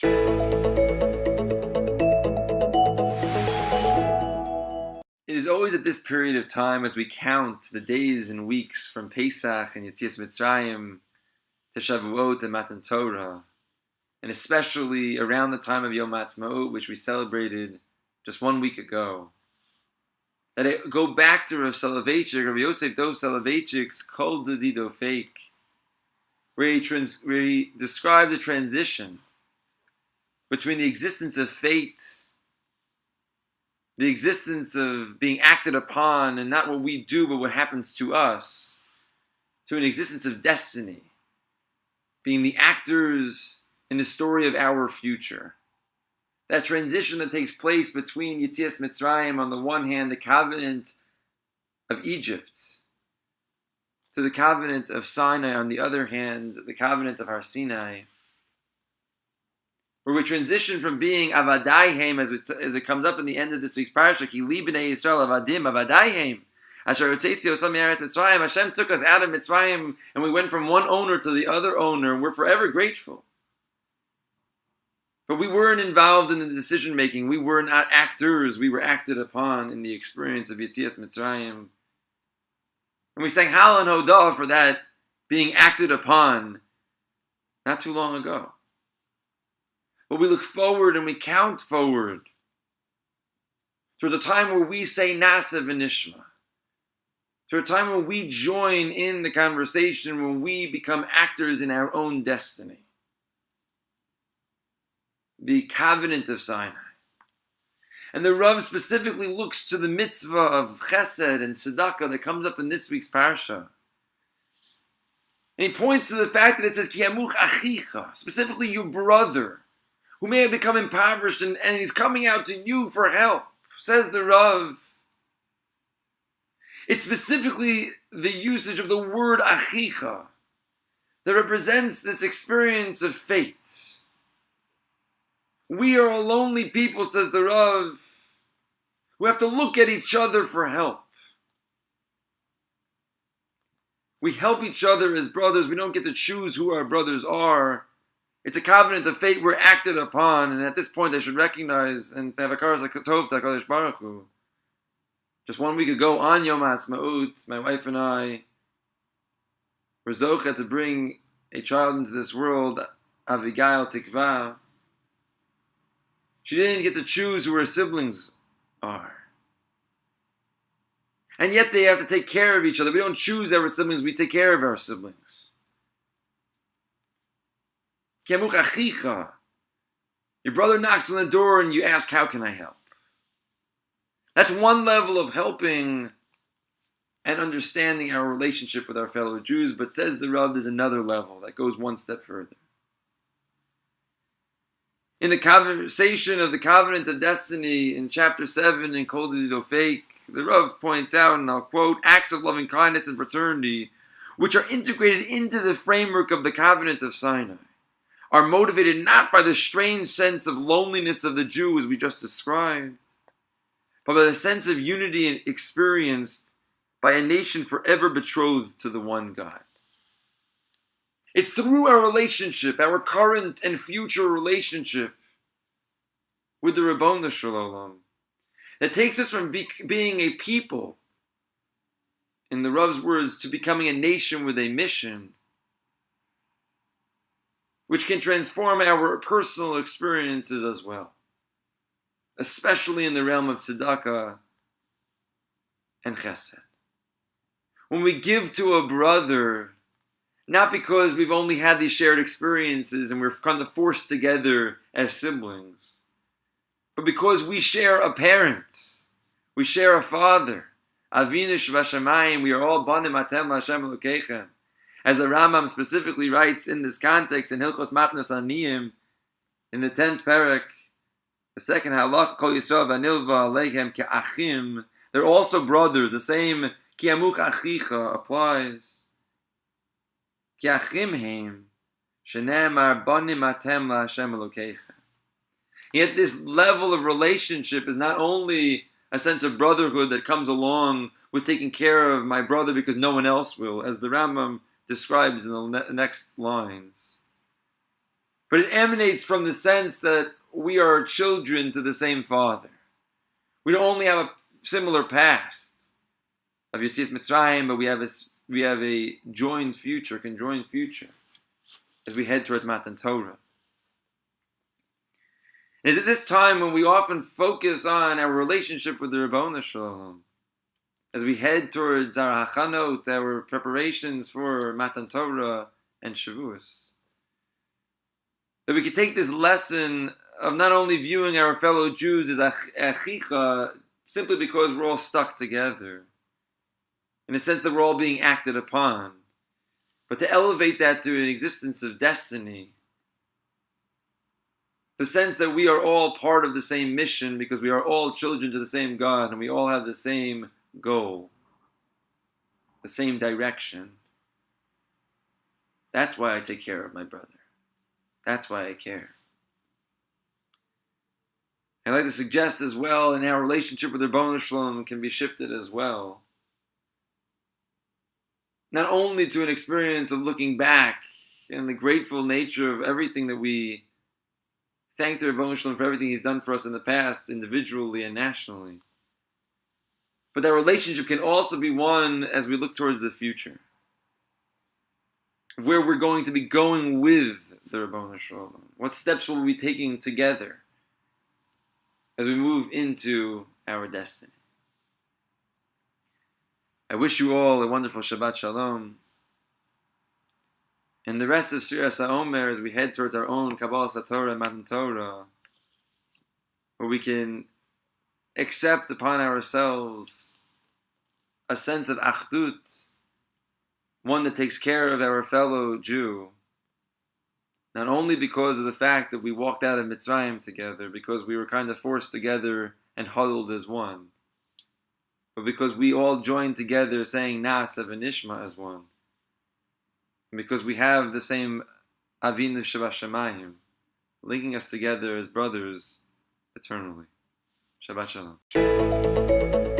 It is always at this period of time, as we count the days and weeks from Pesach and Yetzias Mitzrayim to Shavuot and Matan Torah, and especially around the time of Yom Ha'atzmaut, which we celebrated just 1 week ago, that I go back to Rav Soloveitchik, Rabbi Yosef Dov Soloveitchik's Kol Dudi Dofeik, where he described the transition between the existence of fate, the existence of being acted upon, and not what we do, but what happens to us, to an existence of destiny, being the actors in the story of our future. That transition that takes place between Yetzias Mitzrayim, on the one hand, the covenant of Egypt, to the covenant of Sinai, on the other hand, the covenant of Har Sinai, where we transition from being avadayhem, as it comes up in the end of this week's parasha, ki li b'nei Yisrael avadim avadayhem, asher hotzesi osam me'eretz Mitzrayim. Hashem took us out of Mitzrayim, and we went from one owner to the other owner, and we're forever grateful. But we weren't involved in the decision making. We were not actors. We were acted upon in the experience of Yetzias Mitzrayim. And we sang Hal and Hodah for that being acted upon not too long ago. But we look forward and we count forward to the time where we say Nasa v'nishma, to a time when we join in the conversation, when we become actors in our own destiny. The covenant of Sinai. And the Rav specifically looks to the mitzvah of chesed and tzedakah that comes up in this week's parsha. And he points to the fact that it says, Ki yamuch achicha, specifically your brother, who may have become impoverished and he's coming out to you for help, says the Rav. It's specifically the usage of the word achicha that represents this experience of fate. We are a lonely people, says the Rav, who have to look at each other for help. We help each other as brothers. We don't get to choose who our brothers are. It's a covenant of fate we're acted upon, and at this point I should recognize and have a karas tov to HaKadosh Baruch Hu. Just 1 week ago on Yom Ha'atzmaut, my wife and I were zocheh to bring a child into this world, Avigail Tikva. She didn't get to choose who her siblings are. And yet they have to take care of each other. We don't choose our siblings, we take care of our siblings. Kemuch achicha. Your brother knocks on the door and you ask, how can I help? That's one level of helping and understanding our relationship with our fellow Jews, but says the Rav, there's another level that goes one step further. In the conversation of the covenant of destiny in chapter 7 in Kol Dudi Dofeik, the Rav points out, and I'll quote, acts of loving kindness and fraternity, which are integrated into the framework of the covenant of Sinai, are motivated not by the strange sense of loneliness of the Jew as we just described, but by the sense of unity experienced by a nation forever betrothed to the one God. It's through our relationship, our current and future relationship with the Ribono Shel Olam, that takes us from being a people, in the Rav's words, to becoming a nation with a mission, which can transform our personal experiences as well, especially in the realm of tzedakah and chesed. When we give to a brother, not because we've only had these shared experiences and we're kind of forced together as siblings, but because we share a parent, we share a father. Avinu Shvashamayim, we are all banim atem Hashem Elokeichem. As the Rambam specifically writes in this context in Hilchos Matnos Aniyim, in the 10th parak, the second halach, Kol Yisrael v'Nilva Aleichem Ke'achim, they're also brothers. The same Ki Amuch Achicha applies. Ki Achim Heim, Shenemar Banim Atem LaHashem Elokeichem. Yet this level of relationship is not only a sense of brotherhood that comes along with taking care of my brother because no one else will, as the Rambam describes in the next lines. but it emanates from the sense that we are children to the same Father. We don't only have a similar past of Yetzias Mitzrayim, but we have a conjoined future as we head towards Matan Torah. It is at this time when we often focus on our relationship with the Ribono Shel Olam, as we head towards our hachanot, our preparations for Matan Torah and Shavuos, that we could take this lesson of not only viewing our fellow Jews as achicha simply because we're all stuck together, in a sense that we're all being acted upon, but to elevate that to an existence of destiny. The sense that we are all part of the same mission because we are all children to the same God and we all have the same goal, the same direction. That's why I take care of my brother. That's why I care. I'd like to suggest as well, in our relationship with Ribono Shel Olam can be shifted as well. Not only to an experience of looking back and the grateful nature of everything that we thank the Ribono Shel Olam for everything He's done for us in the past, individually and nationally. But that relationship can also be one as we look towards the future, where we're going to be going with the Ribono Shel Olam. What steps will we be taking together as we move into our destiny? I wish you all a wonderful Shabbat Shalom. And the rest of Sfiras HaOmer as we head towards our own Kabbalah Torah and Matan Torah, where we can accept upon ourselves a sense of achdut, one that takes care of our fellow Jew, not only because of the fact that we walked out of Mitzrayim together, because we were kind of forced together and huddled as one, but because we all joined together saying Na'aseh v'nishma as one. And because we have the same Avinu Shabbat linking us together as brothers eternally. Shabbat Shalom.